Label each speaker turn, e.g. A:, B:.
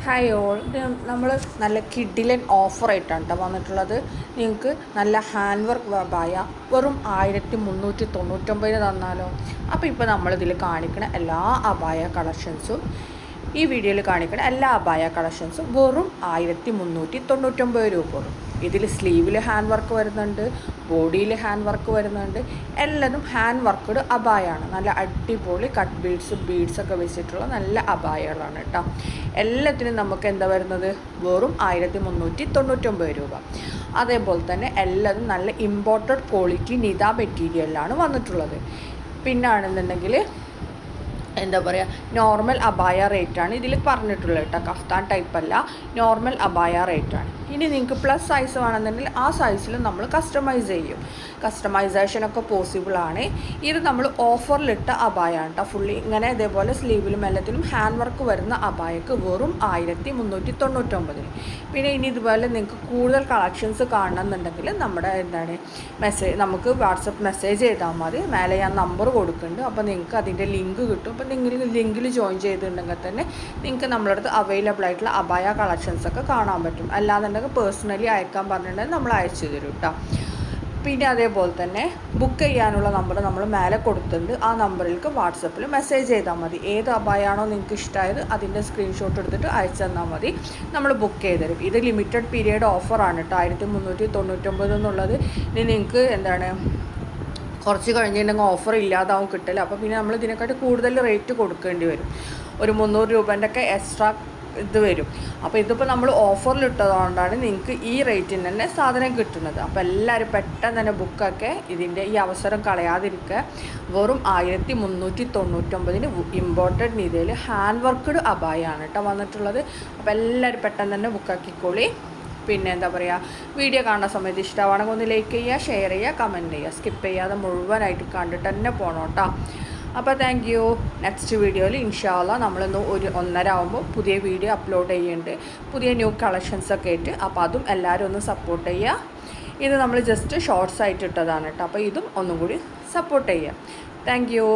A: Hi all, നമ്മൾ നല്ല കിഡിലൻ ഓഫറായിട്ടാണ് കേട്ടോ വന്നിട്ടുള്ളത്. നിങ്ങൾക്ക് നല്ല ഹാൻഡ് വർക്ക് അബായ വെറും 1399 തന്നാലോ. അപ്പോൾ ഇപ്പോൾ നമ്മളിതിൽ കാണിക്കുന്ന എല്ലാ അബായ കളക്ഷൻസും ഈ വീഡിയോയിൽ കാണിക്കുന്ന എല്ലാ അബായ കളക്ഷൻസും വെറും 1399 രൂപ വരും. ഇതിൽ സ്ലീവിൽ ഹാൻഡ് വർക്ക് വരുന്നുണ്ട്, ബോഡിയിൽ ഹാൻഡ് വർക്ക് വരുന്നുണ്ട്. എല്ലാതും ഹാൻഡ് വർക്ക്ഡ് അബായാണ്. നല്ല അടിപൊളി കട്ട് ബീഡ്സൊക്കെ വെച്ചിട്ടുള്ള നല്ല അബായകളാണ് കേട്ടോ. എല്ലാത്തിനും നമുക്ക് എന്താ വരുന്നത്, വെറും 1399 രൂപ. അതേപോലെ തന്നെ എല്ലാതും നല്ല ഇമ്പോർട്ടഡ് ക്വാളിറ്റി നിത മെറ്റീരിയലിലാണ് വന്നിട്ടുള്ളത്. പിന്നാണെന്നുണ്ടെങ്കിൽ എന്താ പറയുക, നോർമൽ അബായ റേറ്റാണ് ഇതിൽ പറഞ്ഞിട്ടുള്ളത് കേട്ടോ. കഫ്താൻ ടൈപ്പല്ല, നോർമൽ അബായ റേറ്റാണ്. ഇനി നിങ്ങൾക്ക് പ്ലസ് സൈസ് വേണമെന്നുണ്ടെങ്കിൽ ആ സൈസിൽ നമ്മൾ കസ്റ്റമൈസ് ചെയ്യും. കസ്റ്റമൈസേഷനൊക്കെ പോസിബിളാണ്. ഇത് നമ്മൾ ഓഫറിലിട്ട അബായാണ് കേട്ടോ. ഫുള്ളി ഇങ്ങനെ ഇതേപോലെ സ്ലീവിലും എല്ലാത്തിലും ഹാൻഡ് വർക്ക് വരുന്ന അബായക്ക് വെറും 1399. പിന്നെ ഇനി ഇതുപോലെ നിങ്ങൾക്ക് കൂടുതൽ കളക്ഷൻസ് കാണണമെന്നുണ്ടെങ്കിൽ നമ്മുടെ നമുക്ക് വാട്സപ്പ് മെസ്സേജ് ചെയ്താൽ മതി. മേലെ ഞാൻ നമ്പർ കൊടുക്കുന്നുണ്ട്. അപ്പോൾ നിങ്ങൾക്ക് അതിൻ്റെ ലിങ്ക് കിട്ടും. അപ്പോൾ നിങ്ങൾ ലിങ്കിൽ ജോയിൻ ചെയ്തിട്ടുണ്ടെങ്കിൽ തന്നെ നിങ്ങൾക്ക് നമ്മളടുത്ത് അവൈലബിൾ ആയിട്ടുള്ള അബായ കളക്ഷൻസൊക്കെ കാണാൻ പറ്റും. അല്ലാന്നുണ്ടെങ്കിൽ പേഴ്സണലി അയക്കാൻ പറഞ്ഞിട്ടുണ്ടെങ്കിൽ നമ്മൾ അയച്ചു തരും കേട്ടോ. പിന്നെ അതേപോലെ തന്നെ ബുക്ക് ചെയ്യാനുള്ള നമ്പർ നമ്മൾ മേലെ കൊടുത്തിട്ടുണ്ട്. ആ നമ്പറിലേക്ക് വാട്സപ്പിൽ മെസ്സേജ് ചെയ്താൽ മതി. ഏത് അബായാണോ നിങ്ങൾക്ക് ഇഷ്ടമായത് അതിൻ്റെ സ്ക്രീൻഷോട്ട് എടുത്തിട്ട് അയച്ചു തന്നാൽ മതി, നമ്മൾ ബുക്ക് ചെയ്ത് തരും. ഇത് ലിമിറ്റഡ് പീരിയഡ് ഓഫറാണ് കേട്ടോ. 1399 എന്നുള്ളത് ഇനി നിങ്ങൾക്ക് കുറച്ച് കഴിഞ്ഞിട്ടുണ്ടെങ്കിൽ ഓഫർ ഇല്ലാതാവും കിട്ടില്ല. അപ്പോൾ പിന്നെ നമ്മൾ ഇതിനെക്കാട്ടി കൂടുതൽ റേറ്റ് കൊടുക്കേണ്ടി വരും. ഒരു 300 രൂപേൻ്റെ ഒക്കെ എക്സ്ട്രാ ഇത് വരും. അപ്പോൾ ഇതിപ്പോൾ നമ്മൾ ഓഫറിലിട്ടതുകൊണ്ടാണ് നിങ്ങൾക്ക് ഈ റേറ്റിന് തന്നെ സാധനം കിട്ടുന്നത്. അപ്പോൾ എല്ലാവരും പെട്ടെന്ന് തന്നെ ബുക്കൊക്കെ ഇതിൻ്റെ ഈ അവസരം കളയാതിരിക്കുക. വെറും 1399 ഇമ്പോർട്ടഡ് നിതയിൽ ഹാൻഡ് വർക്ക്ഡ് അബായാണ് കേട്ടോ വന്നിട്ടുള്ളത്. അപ്പോൾ എല്ലാവരും പെട്ടെന്ന് തന്നെ ബുക്കാക്കിക്കോളി. പിന്നെ എന്താ പറയുക, വീഡിയോ കാണുന്ന സമയത്ത് ഇഷ്ടമാണെങ്കിൽ ഒന്ന് ലൈക്ക് ചെയ്യുക, ഷെയർ ചെയ്യുക, കമൻറ്റ് ചെയ്യുക. സ്കിപ്പ് ചെയ്യാതെ മുഴുവനായിട്ട് കണ്ടിട്ട് തന്നെ പോകണം കേട്ടോ. അപ്പോൾ താങ്ക് യു. നെക്സ്റ്റ് വീഡിയോയിൽ ഇൻഷാ അല്ലാഹ് നമ്മളിന്ന് 1:30 ആകുമ്പോൾ പുതിയ വീഡിയോ അപ്ലോഡ് ചെയ്യുന്നുണ്ട്, പുതിയ ന്യൂ കളക്ഷൻസൊക്കെ ആയിട്ട്. അപ്പോൾ അതും എല്ലാവരും ഒന്ന് സപ്പോർട്ട് ചെയ്യുക. ഇത് നമ്മൾ ജസ്റ്റ് ഷോർട്സ് ആയിട്ട് ഇട്ടതാണ് കേട്ടോ. അപ്പോൾ ഇതും ഒന്നും കൂടി സപ്പോർട്ട് ചെയ്യുക. Thank you.